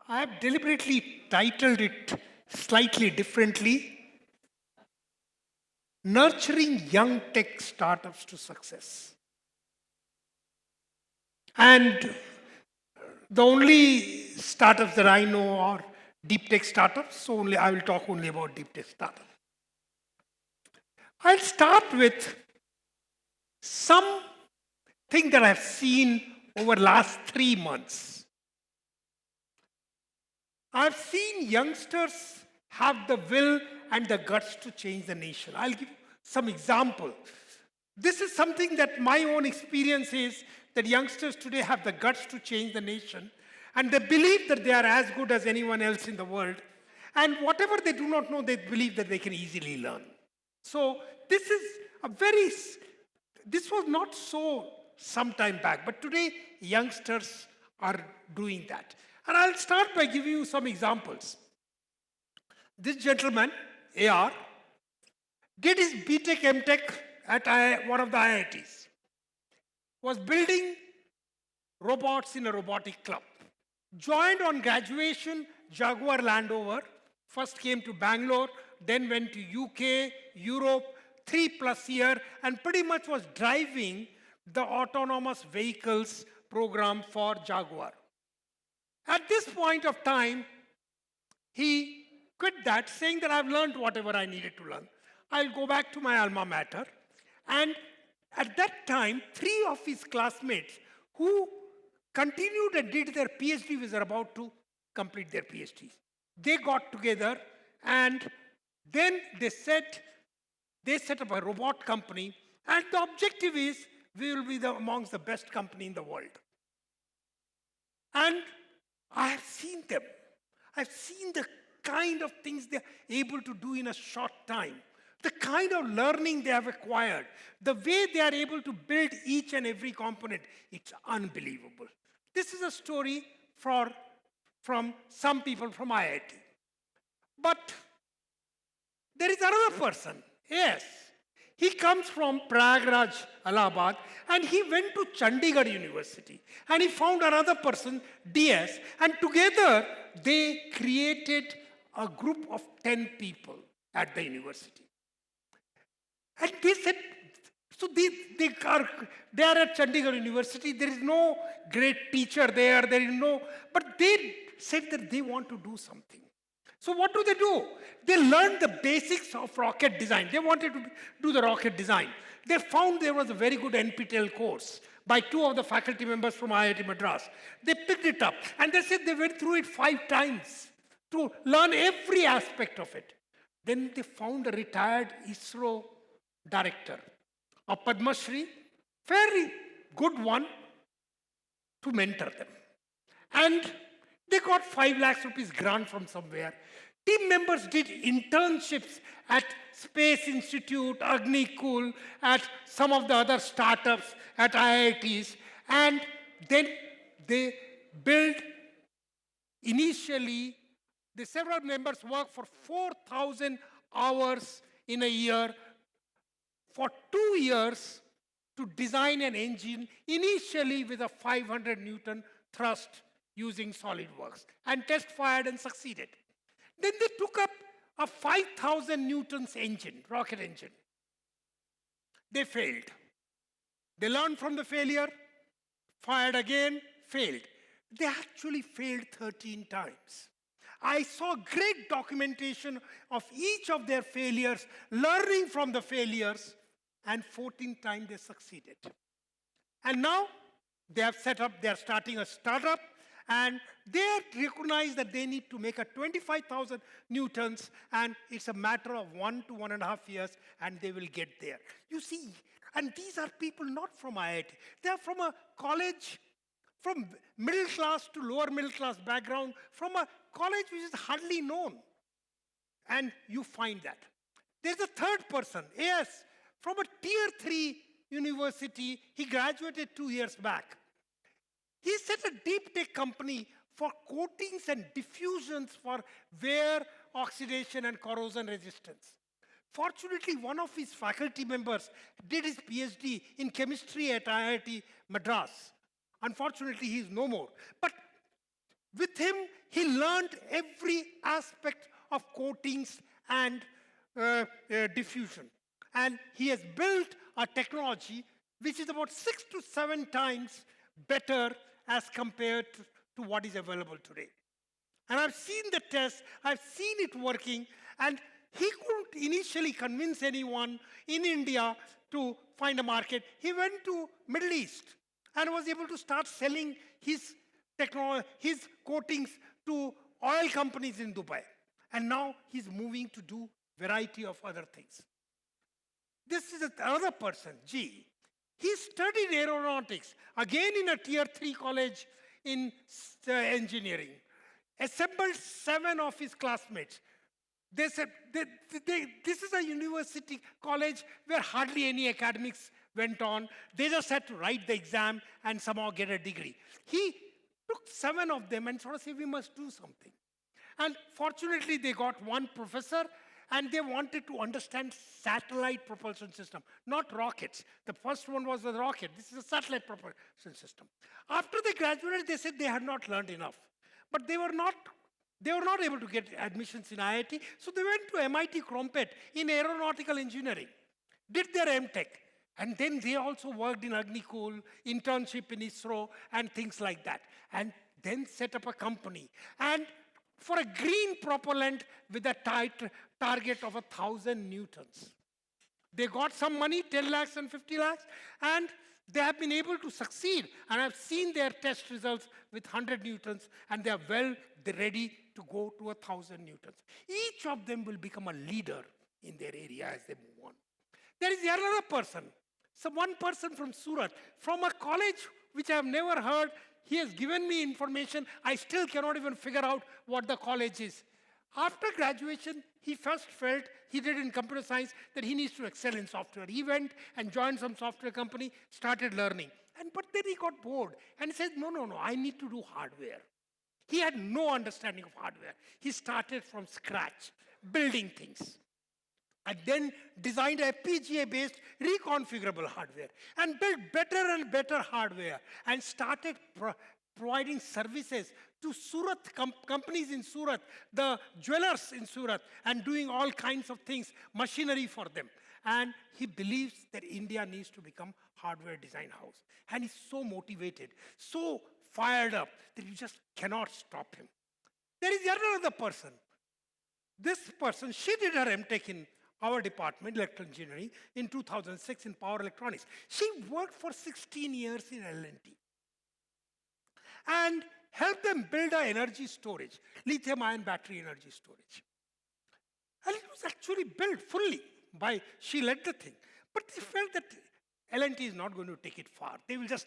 I have deliberately titled it slightly differently, Nurturing Young Tech Startups to Success. And the only startups that I know are DeepTech startups, so I will talk only about DeepTech startups. I'll start with something that I've seen over last 3 months. I've seen youngsters have the will and the guts to change the nation. I'll give some example. This is something that my own experience is that youngsters today have the guts to change the nation, and they believe that they are as good as anyone else in the world. And whatever they do not know, they believe that they can easily learn. So this was not so some time back, but today youngsters are doing that. And I'll start by giving you some examples. This gentleman, AR, did his BTech, MTech at one of the IITs. Was building robots in a robotic club. Joined on graduation, Jaguar Land Rover. First came to Bangalore, then went to UK, Europe, 3+ years, and pretty much was driving the autonomous vehicles program for Jaguar. At this point of time, he quit that, saying that I've learned whatever I needed to learn. I'll go back to my alma mater. And at that time, 3 of his classmates who continued and did their PhD were about to complete their PhDs. They got together and then they set up a robot company, and the objective is we will be amongst the best company in the world. And I have seen them. I've seen the kind of things they're able to do in a short time, the kind of learning they have acquired, the way they are able to build each and every component. It's unbelievable. This is a story from some people from IIT. But there is another person. Yes. He comes from Prayagraj, Allahabad, and he went to Chandigarh University. And he found another person, DS, and together they created a group of 10 people at the university. And they said, so they are at Chandigarh University, there is no great teacher there, but they said that they want to do something. So what do? They learned the basics of rocket design. They wanted to do the rocket design. They found there was a very good NPTEL course by 2 of the faculty members from IIT Madras. They picked it up and they said they went through it 5 times to learn every aspect of it. Then they found a retired ISRO director, a Padma Shri, very good one, to mentor them. And they got 5 lakhs rupees grant from somewhere. Team members did internships at Space Institute, Agnikul, at some of the other startups, at IITs. And then they built, initially, the several members worked for 4,000 hours in a year for 2 years to design an engine, initially with a 500 Newton thrust using SolidWorks, and test fired and succeeded. Then they took up a 5,000 Newtons engine, rocket engine. They failed. They learned from the failure, fired again, failed. They actually failed 13 times. I saw great documentation of each of their failures, learning from the failures, and 14 times they succeeded. And now they have set up, they are starting a startup, and they recognize that they need to make a 25,000 Newtons, and it's a matter of 1 to 1.5 years, and they will get there. You see, and these are people not from IIT. They are from a college, from middle class to lower middle class background, from a college which is hardly known. And you find that. There's a third person, yes, from a tier 3 university. He graduated 2 years back. He set a DeepTech company for coatings and diffusions for wear, oxidation, and corrosion resistance. Fortunately, one of his faculty members did his PhD in chemistry at IIT Madras. Unfortunately, he is no more. But With him, he learned every aspect of coatings and diffusion. And he has built a technology which is about 6 to 7 times better as compared to what is available today. And I've seen the test, I've seen it working, and he couldn't initially convince anyone in India to find a market. He went to Middle East and was able to start selling his coatings to oil companies in Dubai. And now he's moving to do variety of other things. This is another person, G. He studied aeronautics, again in a tier 3 college in engineering. Assembled 7 of his classmates. They said, this is a university college where hardly any academics went on. They just had to write the exam and somehow get a degree. He took 7 of them and sort of said, we must do something. And fortunately, they got one professor, and they wanted to understand satellite propulsion system, not rockets. The first one was the rocket. This is a satellite propulsion system. After they graduated, they said they had not learned enough. But they were not able to get admissions in IIT, so they went to MIT Crumpet in aeronautical engineering, did their MTech, and then they also worked in Agnikul, internship in ISRO, and things like that, and then set up a company. And for a green propellant with a target of 1,000 newtons. They got some money, 10 lakhs and 50 lakhs, and they have been able to succeed. And I've seen their test results with 100 newtons, and they are ready to go to 1,000 newtons. Each of them will become a leader in their area as they move on. There is another person. So one person from Surat, from a college which I have never heard. He has given me information. I still cannot even figure out what the college is. After graduation, he first felt, he did in computer science, that he needs to excel in software. He went and joined some software company, started learning. But then he got bored and said, no, I need to do hardware. He had no understanding of hardware. He started from scratch, building things. And then designed a FPGA-based reconfigurable hardware and built better and better hardware and started providing services to Surat companies in Surat, the jewelers in Surat, and doing all kinds of things, machinery for them. And he believes that India needs to become hardware design house. And he's so motivated, so fired up that you just cannot stop him. There is another person. This person, she did her MTech in our department, electrical engineering, in 2006 in power electronics. She worked for 16 years in L&T and helped them build an energy storage, lithium-ion battery energy storage. And it was actually built fully by, she led the thing. But they felt that L&T is not going to take it far. They will just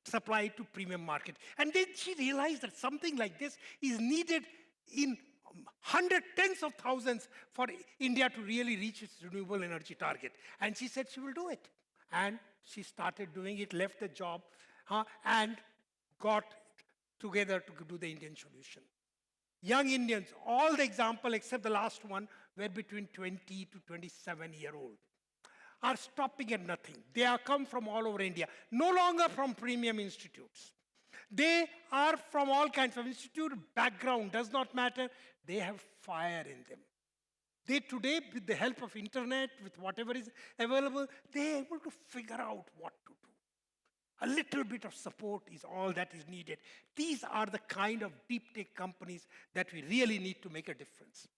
supply it to premium market. And then she realized that something like this is needed in tens of thousands for India to really reach its renewable energy target. And she said she will do it. And she started doing it, left the job, and got together to do the Indian solution. Young Indians, all the example except the last one, were between 20 to 27-year-old, are stopping at nothing. They are come from all over India, no longer from premium institutes. They are from all kinds of institute, background does not matter. They have fire in them. They today, with the help of internet, with whatever is available, they are able to figure out what to do. A little bit of support is all that is needed. These are the kind of deep tech companies that we really need to make a difference.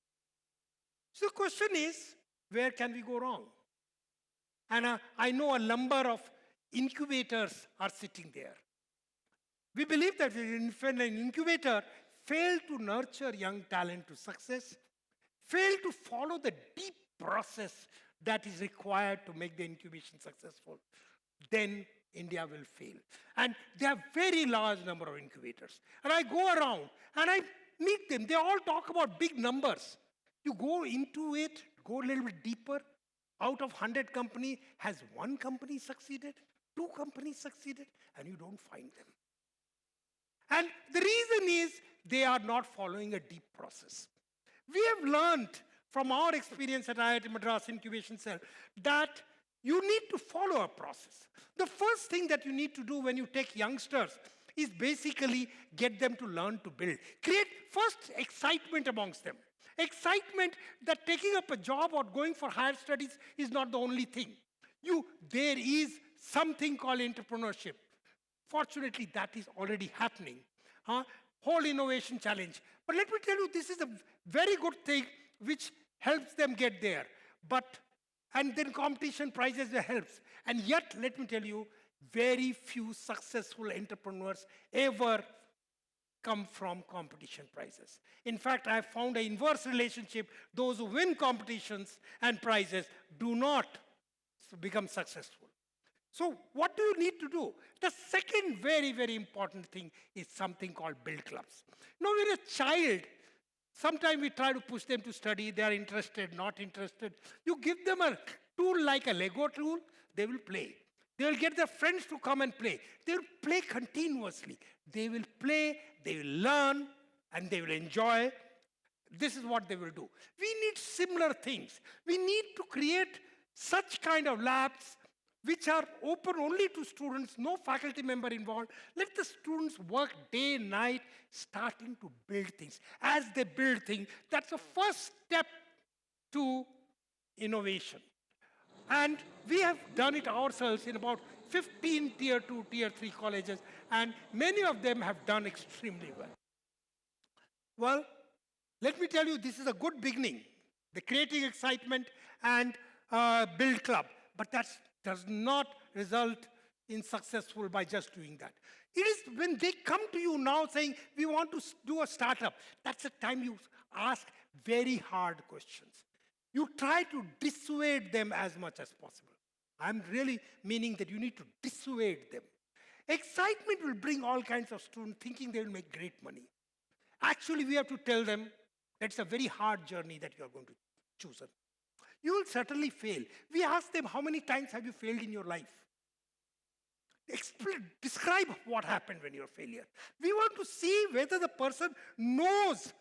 So the question is, where can we go wrong? And I know a number of incubators are sitting there. We believe that if an incubator failed to nurture young talent to success, failed to follow the deep process that is required to make the incubation successful, then India will fail. And there are very large number of incubators. And I go around and I meet them. They all talk about big numbers. You go into it, go a little bit deeper. Out of 100 companies, has one company succeeded? 2 companies succeeded? And you don't find them. And the reason is they are not following a deep process. We have learned from our experience at IIT Madras Incubation Cell that you need to follow a process. The first thing that you need to do when you take youngsters is basically get them to learn to build. Create first excitement amongst them. Excitement that taking up a job or going for higher studies is not the only thing. There is something called entrepreneurship. Fortunately, that is already happening. Whole innovation challenge. But let me tell you, this is a very good thing which helps them get there. And then competition prizes helps. And yet, let me tell you, very few successful entrepreneurs ever come from competition prizes. In fact, I have found an inverse relationship. Those who win competitions and prizes do not become successful. So what do you need to do? The second very, very important thing is something called build clubs. Now, when a child, sometimes we try to push them to study, they are interested, not interested. You give them a tool like a Lego tool, they will play. They will get their friends to come and play. They will play continuously. They will play, they will learn, and they will enjoy. This is what they will do. We need similar things. We need to create such kind of labs which are open only to students, no faculty member involved. Let the students work day and night, starting to build things. As they build things, that's the first step to innovation. And we have done it ourselves in about 15 Tier 2, Tier 3 colleges, and many of them have done extremely well. Well, let me tell you, this is a good beginning. The creating excitement and build club. But that does not result in successful by just doing that. It is when they come to you now saying, we want to do a startup, that's the time you ask very hard questions. You try to dissuade them as much as possible. I'm really meaning that you need to dissuade them. Excitement will bring all kinds of students thinking they will make great money. Actually, we have to tell them that's a very hard journey that you are going to choose. You will certainly fail. We ask them, how many times have you failed in your life? Describe what happened when you're a failure. We want to see whether the person knows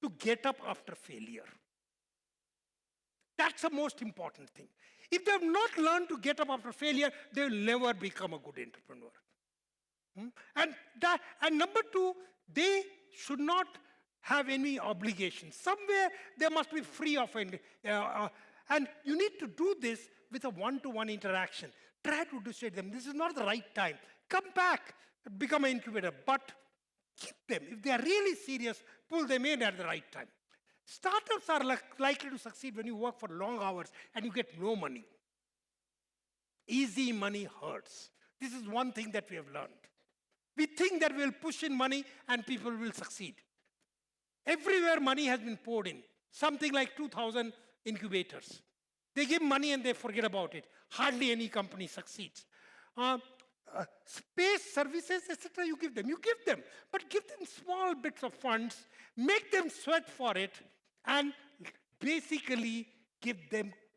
to get up after failure. That's the most important thing. If they have not learned to get up after failure, they will never become a good entrepreneur. And number two, they should not have any obligation. Somewhere they must be free of it. And you need to do this with a one-to-one interaction. Try to dissuade them. This is not the right time. Come back, become an incubator, but keep them. If they are really serious, pull them in at the right time. Startups are likely to succeed when you work for long hours and you get no money. Easy money hurts. This is one thing that we have learned. We think that we'll push in money and people will succeed. Everywhere money has been poured in. Something like 2,000 incubators. They give money and they forget about it. Hardly any company succeeds. Space services, etc., you give them. But give them small bits of funds, make them sweat for it, and basically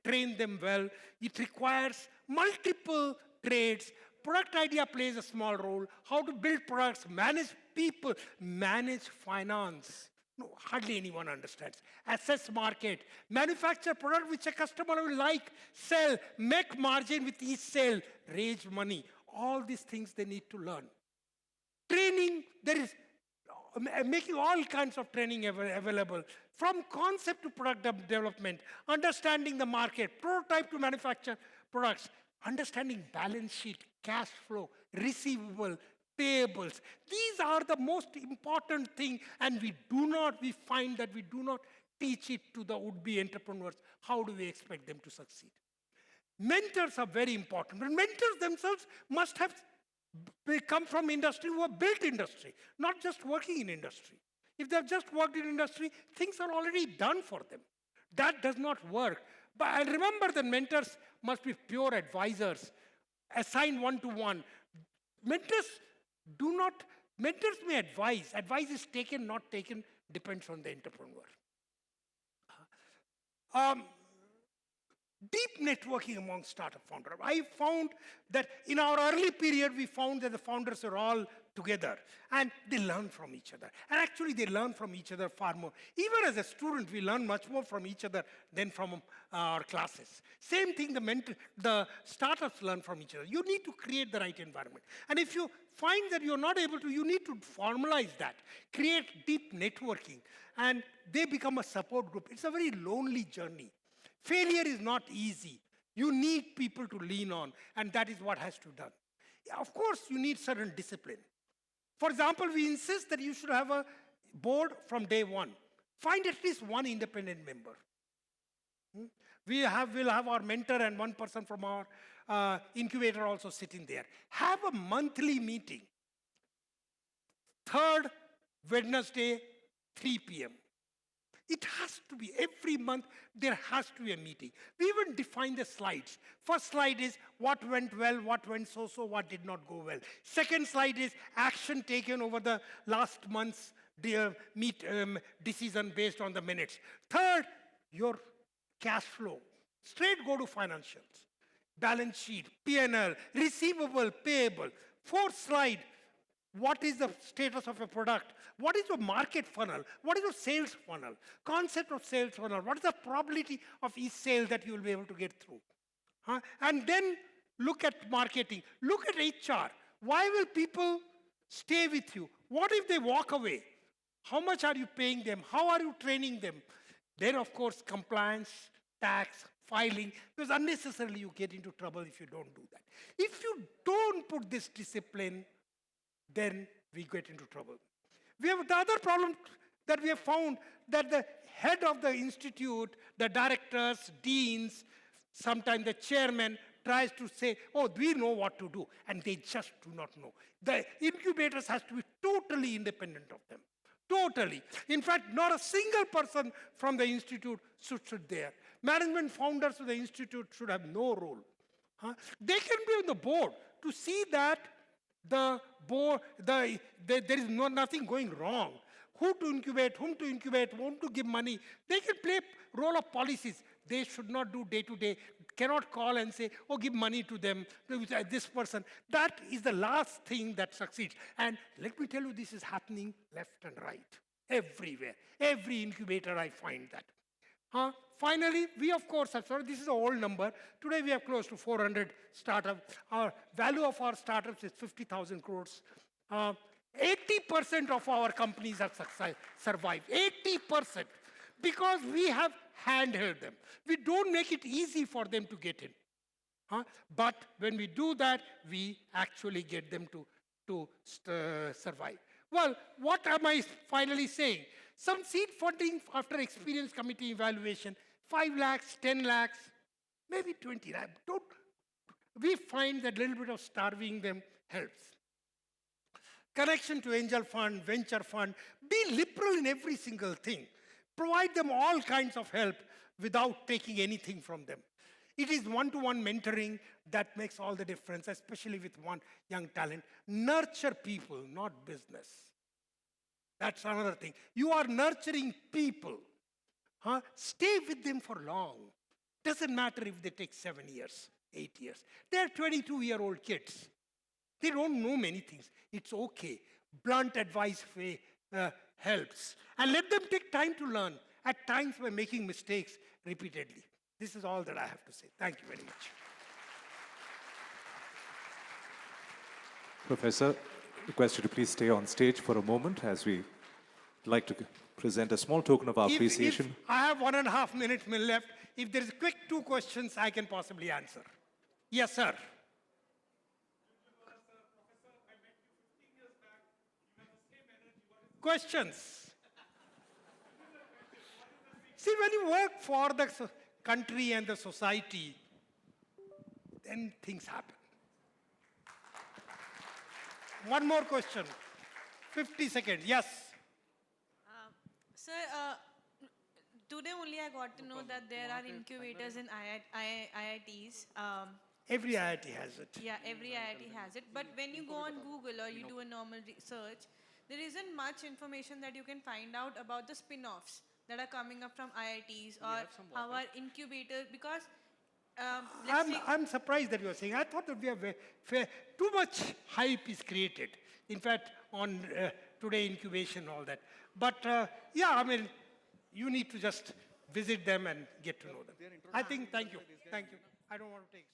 train them well. It requires multiple trades. Product idea plays a small role. How to build products, manage people, manage finance. No, hardly anyone understands. Assess market, manufacture product which a customer will like, sell, make margin with each sale, raise money. All these things they need to learn. Training, there is making all kinds of training available. From concept to product development, understanding the market, prototype to manufacture products, understanding balance sheet, cash flow, receivable, payables. These are the most important thing, and we find that we do not teach it to the would-be entrepreneurs. How do we expect them to succeed? Mentors are very important, but mentors themselves must have come from industry who have built industry, not just working in industry. If they've just worked in industry, things are already done for them. That does not work. But remember that mentors must be pure advisors, assigned one-to-one. Mentors may advise. Advice is taken, not taken, depends on the entrepreneur. Deep networking among startup founders. I found that in our early period, we found that the founders are all together and they learn from each other. And actually, they learn from each other far more. Even as a student, we learn much more from each other than from our classes. Same thing, the startups learn from each other. You need to create the right environment. And if you find that you're not able to, you need to formalize that, create deep networking, and they become a support group. It's a very lonely journey. Failure is not easy. You need people to lean on, and that is what has to be done. Of course, you need certain discipline. For example, we insist that you should have a board from day one. Find at least one independent member. We'll have our mentor and one person from our incubator also sitting there. Have a monthly meeting. Third Wednesday, 3 p.m. It has to be, every month, there has to be a meeting. We even define the slides. First slide is what went well, what went so-so, what did not go well. Second slide is action taken over the last month's decision based on the minutes. Third, your cash flow. Straight go to financials. Balance sheet, P&L, receivable, payable. Fourth slide, what is the status of a product? What is the market funnel? What is the sales funnel? Concept of sales funnel. What is the probability of each sale that you will be able to get through? And then look at marketing. Look at HR. Why will people stay with you? What if they walk away? How much are you paying them? How are you training them? Then, of course, compliance, tax, filing, because unnecessarily you get into trouble if you don't do that. If you don't put this discipline, then we get into trouble. We have the other problem that we have found, that the head of the institute, the directors, deans, sometimes the chairman tries to say, oh, we know what to do, and they just do not know. The incubators has to be totally independent of them. Totally. In fact, not a single person from the institute should sit there. Management founders of the institute should have no role. They can be on the board to see that the board, there is nothing going wrong. Who to incubate, whom to give money. They can play role of policies. They should not do day-to-day. Cannot call and say, oh, give money to them, to this person. That is the last thing that succeeds. And let me tell you, this is happening left and right, everywhere. Every incubator, I find that. Finally, we of course have, sorry, this is an old number. Today we have close to 400 startups. Our value of our startups is 50,000 crores. 80% of our companies have survived. 80%. Because we have handheld them. We don't make it easy for them to get in. But when we do that, we actually get them to survive. Well, what am I finally saying? Some seed funding after experience committee evaluation, 5 lakhs, 10 lakhs, maybe 20 lakhs. We find that little bit of starving them helps. Connection to angel fund, venture fund, be liberal in every single thing. Provide them all kinds of help without taking anything from them. It is one-to-one mentoring that makes all the difference, especially with one young talent. Nurture people, not business. That's another thing. You are nurturing people. Stay with them for long. Doesn't matter if they take 7 years, 8 years. They're 22-year-old kids. They don't know many things. It's okay. Blunt advice helps. And let them take time to learn, at times by making mistakes repeatedly. This is all that I have to say. Thank you very much. Professor, request you to please stay on stage for a moment as we like to present a small token of our appreciation. If I have 1.5 minutes left. If there is quick 2 questions, I can possibly answer. Yes, sir. Questions? See, when you work for the country and the society, then things happen. One more question. 50 seconds. Yes. Sir, today only I got to know that there are incubators in IITs. Every IIT has it. Yeah, every IIT has it. But when you go on Google or you do a normal research, there isn't much information that you can find out about the spin-offs that are coming up from IITs or how are incubators, because I'm surprised that you're saying. I thought that we are too much hype is created. In fact, on today incubation, all that. But yeah, I mean, you need to just visit them and get to know them. I think. Thank you. Thank you. I don't want to take.